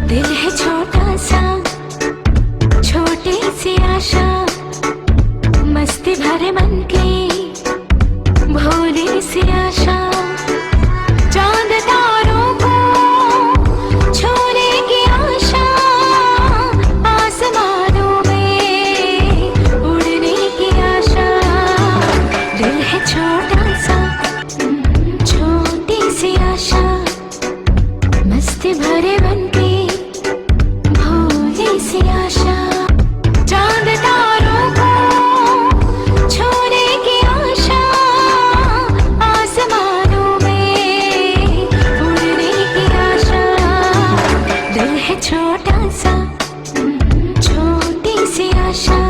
दिल है छोटा सा, छोटी सी आशा, मस्ती भरे मन की भोली सी आशा। चांद तारों को छूने की आशा, आसमानों में उड़ने की आशा। दिल है छोटा सा, छोटी सी आशा, मस्ती भरे मन की भोली सी आशा। चांद तारों को छूने की आशा, आसमानों में उड़ने की आशा। दिल है छोटा सा, छोटी सी आशा।